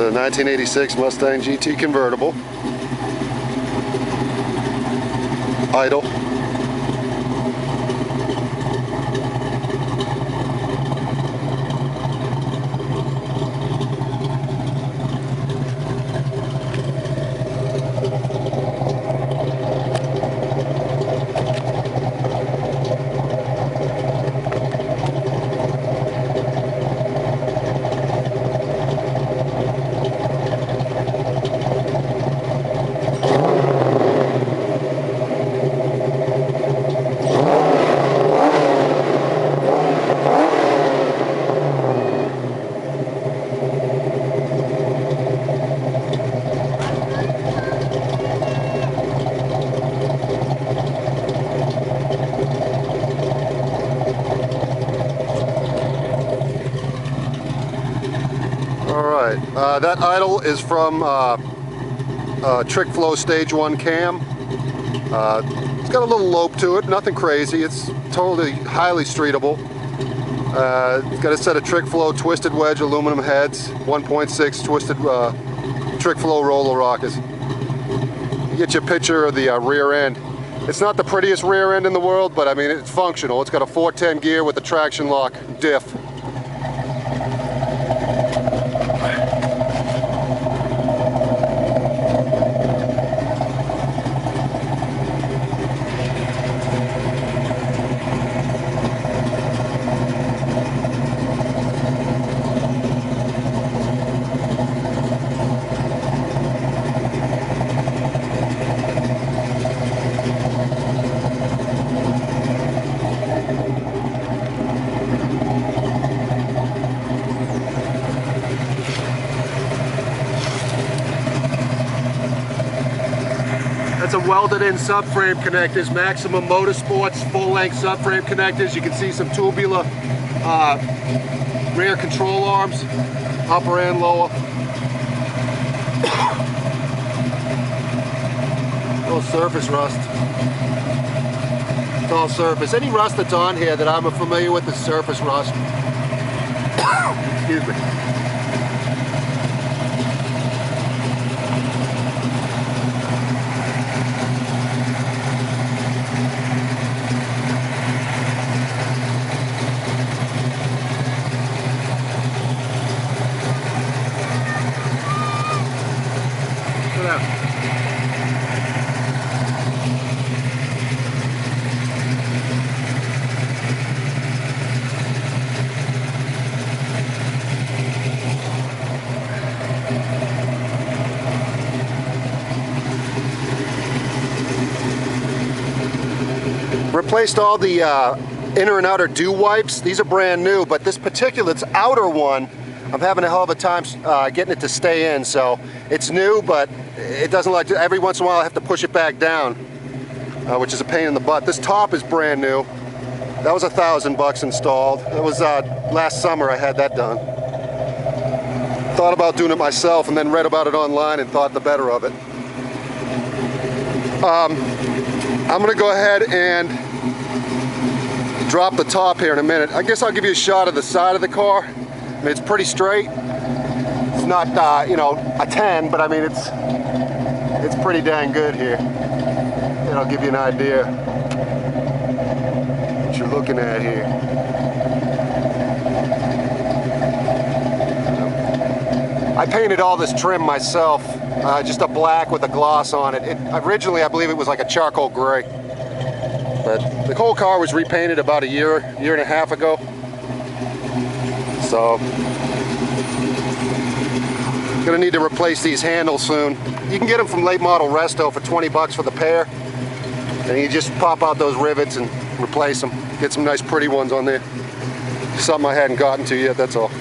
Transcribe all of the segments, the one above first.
a 1986 Mustang GT Convertible. Idle. That idle is from Trick Flow Stage 1 cam. It's got a little lope to it, nothing crazy. It's totally highly streetable. It's got a set of Trick Flow twisted wedge aluminum heads, 1.6 twisted Trick Flow roller rockers. You get your picture of the rear end. It's not the prettiest rear end in the world, but I mean it's functional. It's got a 410 gear with a Trac-Lok diff. That's a welded-in subframe connectors, Maximum Motorsports full-length subframe connectors. You can see some tubular rear control arms, upper and lower. Little surface rust. It's all surface. Any rust that's on here that I'm familiar with is surface rust. Excuse me. Replaced all the inner and outer dew wipes. These are brand new, but this particular outer one, I'm having a hell of a time getting it to stay in. So it's new, but it doesn't like to. Every once in a while I have to push it back down, which is a pain in the butt. This top is brand new. That was $1,000 installed. It was last summer I had that done. Thought about doing it myself and then read about it online and thought the better of it. I'm gonna go ahead and drop the top here in a minute. I guess I'll give you a shot of the side of the car. I mean, it's pretty straight. It's not, you know, a 10, but I mean, it's pretty dang good here. And I'll give you an idea what you're looking at here. I painted all this trim myself, just a black with a gloss on it. Originally, I believe it was like a charcoal gray. But the whole car was repainted about a year and a half ago. So, gonna need to replace these handles soon. You can get them from late model resto for 20 bucks for the pair. And you just pop out those rivets and replace them. Get some nice pretty ones on there. Something I hadn't gotten to yet, that's all.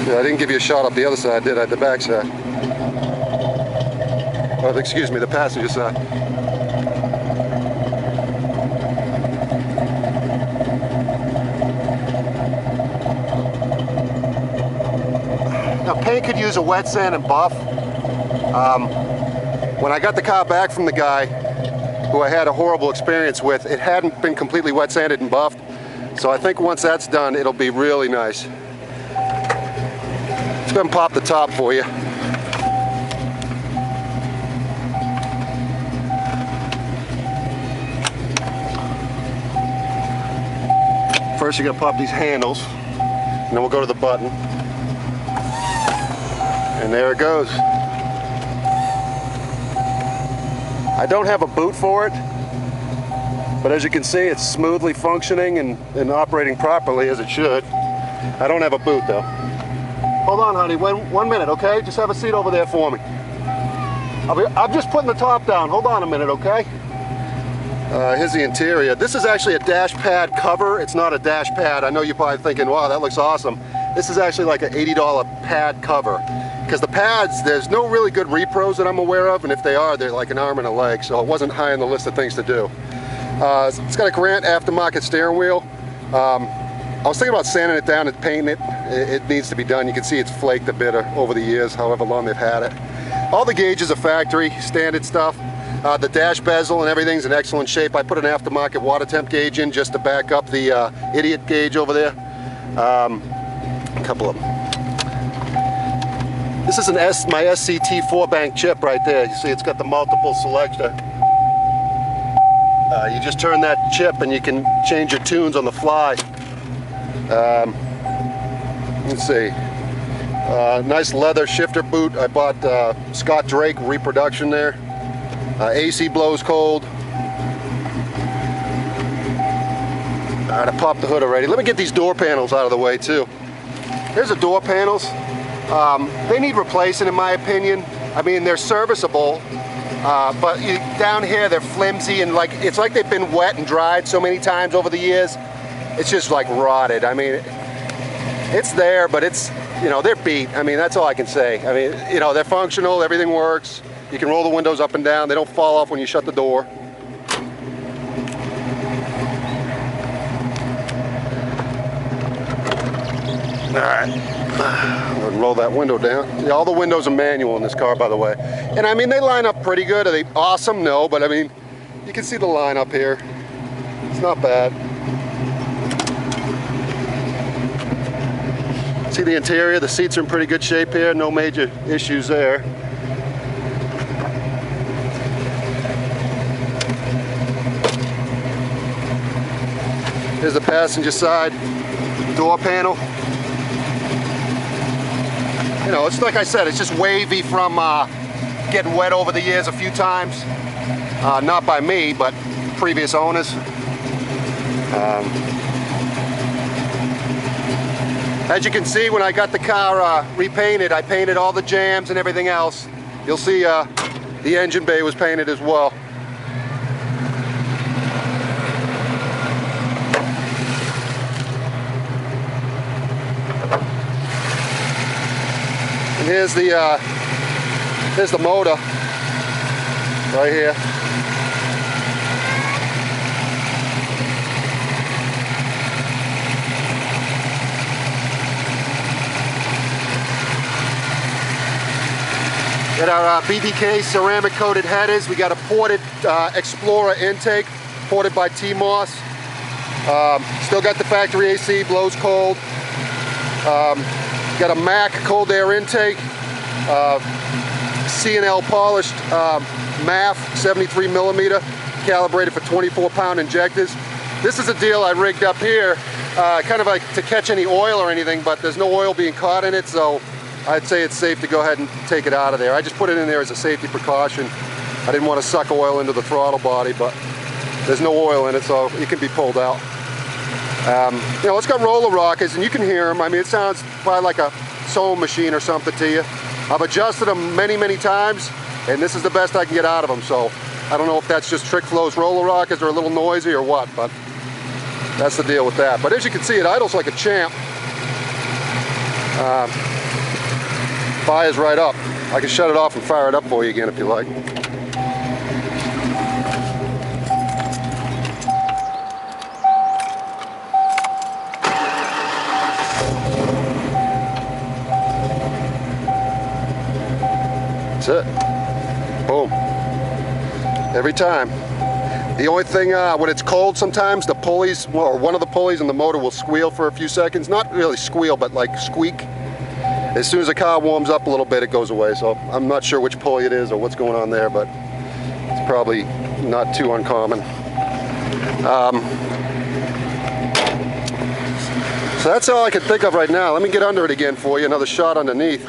Yeah, I didn't give you a shot up the other side, did I? The back side. Oh, excuse me, the passenger side. Now, paint could use a wet sand and buff. When I got the car back from the guy who I had a horrible experience with, it hadn't been completely wet sanded and buffed. So I think once that's done, it'll be really nice. Let's go ahead and pop the top for you. First you gotta pop these handles, and then we'll go to the button. And there it goes. I don't have a boot for it, but as you can see, it's smoothly functioning and operating properly as it should. I don't have a boot though. Hold on, honey, one minute, okay? Just have a seat over there for me. I'm just putting the top down. Hold on a minute, okay? Here's the interior. This is actually a dash pad cover. It's not a dash pad. I know you're probably thinking, wow, that looks awesome. This is actually like an $80 pad cover. Because the pads, there's no really good repros that I'm aware of, and if they are, they're like an arm and a leg, so it wasn't high on the list of things to do. It's got a Grant aftermarket steering wheel. I was thinking about sanding it down and painting it. It needs to be done. You can see it's flaked a bit over the years, however long they've had it. All the gauges are factory, standard stuff. The dash bezel and everything's in excellent shape. I put an aftermarket water temp gauge in just to back up the idiot gauge over there. A couple of them. This is my SCT 4-bank chip right there. You see it's got the multiple selector. You just turn that chip and you can change your tunes on the fly. Let's see. Nice leather shifter boot. I bought Scott Drake reproduction there. AC blows cold. Alright, I popped the hood already. Let me get these door panels out of the way too. Here's the door panels. They need replacing in my opinion. I mean, they're serviceable, but down here they're flimsy and it's like they've been wet and dried so many times over the years. It's just like rotted. I mean, it's there, but it's, they're beat. I mean, that's all I can say. I mean, they're functional, everything works. You can roll the windows up and down. They don't fall off when you shut the door. All right, roll that window down. Yeah, all the windows are manual in this car, by the way. And I mean, they line up pretty good. Are they awesome? No, but I mean, you can see the line up here. It's not bad. See the interior? The seats are in pretty good shape here. No major issues there. Here's the passenger side door panel. It's like I said, it's just wavy from getting wet over the years a few times. Not by me, but previous owners. As you can see, when I got the car repainted, I painted all the jams and everything else. You'll see the engine bay was painted as well. And here's the motor right here. Got our BBK ceramic coated headers. We got a ported Explorer intake, ported by Tmoss. Still got the factory AC, blows cold. Got a MAC cold air intake, C&L polished MAF 73 millimeter, calibrated for 24-pound injectors. This is a deal I rigged up here, kind of like to catch any oil or anything, but there's no oil being caught in it, so I'd say it's safe to go ahead and take it out of there. I just put it in there as a safety precaution. I didn't want to suck oil into the throttle body, but there's no oil in it, so it can be pulled out. It's got roller rockers, and you can hear them. I mean, it sounds probably like a sewing machine or something to you. I've adjusted them many, many times, and this is the best I can get out of them. So I don't know if that's just Trick Flow's roller rockers or a little noisy or what, but that's the deal with that. But as you can see, it idles like a champ. Fires right up. I can shut it off and fire it up for you again if you like. That's it. Boom. Every time. The only thing, when it's cold sometimes, the pulleys, or one of the pulleys in the motor will squeal for a few seconds. Not really squeal, but like squeak. As soon as the car warms up a little bit, it goes away. So I'm not sure which pulley it is or what's going on there, but it's probably not too uncommon. So that's all I can think of right now. Let me get under it again for you, another shot underneath.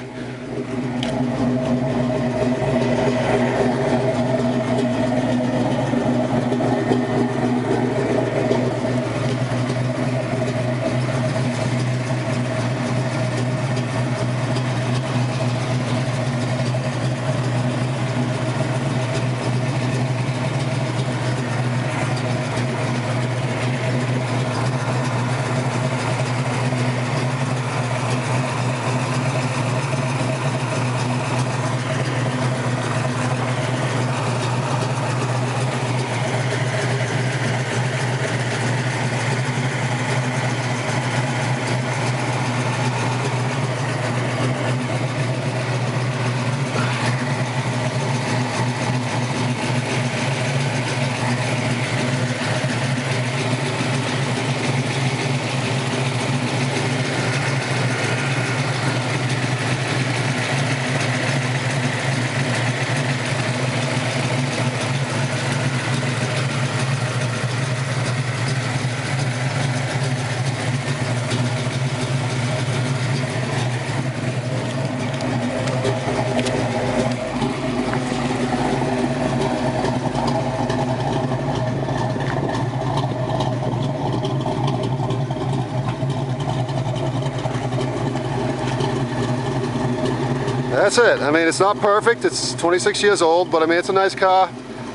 That's it. I mean, it's not perfect. It's 26 years old, but I mean, it's a nice car.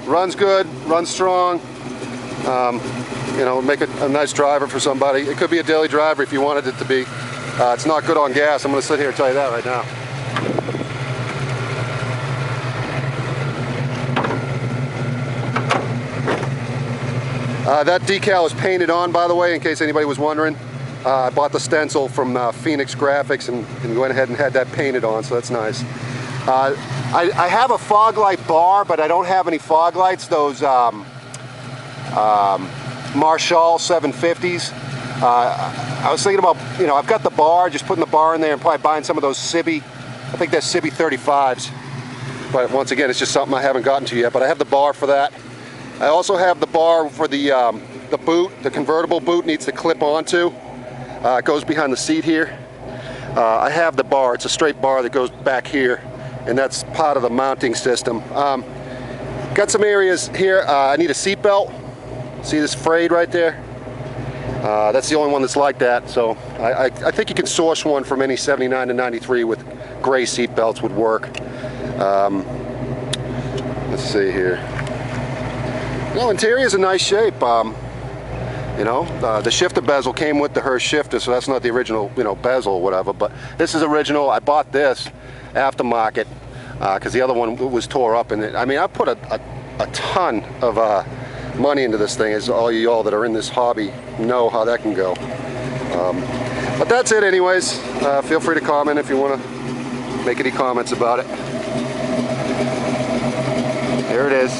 Runs good, runs strong. You know, make it a nice driver for somebody. It could be a daily driver if you wanted it to be. It's not good on gas. I'm going to sit here and tell you that right now. That decal is painted on, by the way, in case anybody was wondering. I bought the stencil from Phoenix Graphics and went ahead and had that painted on, so that's nice. I have a fog light bar, but I don't have any fog lights. Those Marshall 750s. I was thinking about, you know, I've got the bar, just putting the bar in there and probably buying some of those Cibi. I think they're Cibi 35s. But once again, it's just something I haven't gotten to yet. But I have the bar for that. I also have the bar for the boot. The convertible boot needs to clip onto. It goes behind the seat here. I have the bar. It's a straight bar that goes back here, and that's part of the mounting system. Got some areas here. I need a seat belt. See this frayed right there? That's the only one that's like that. So I think you can source one from any 79 to 93 with gray seat belts would work. Let's see here. No, interior's in nice shape. You know, the shifter bezel came with the Hurst shifter, so that's not the original, you know, bezel or whatever, but this is original. I bought this aftermarket because the other one was tore up, and I mean, I put a ton of money into this thing, as all y'all that are in this hobby know how that can go. But that's it anyways. Feel free to comment if you want to make any comments about it. Here it is.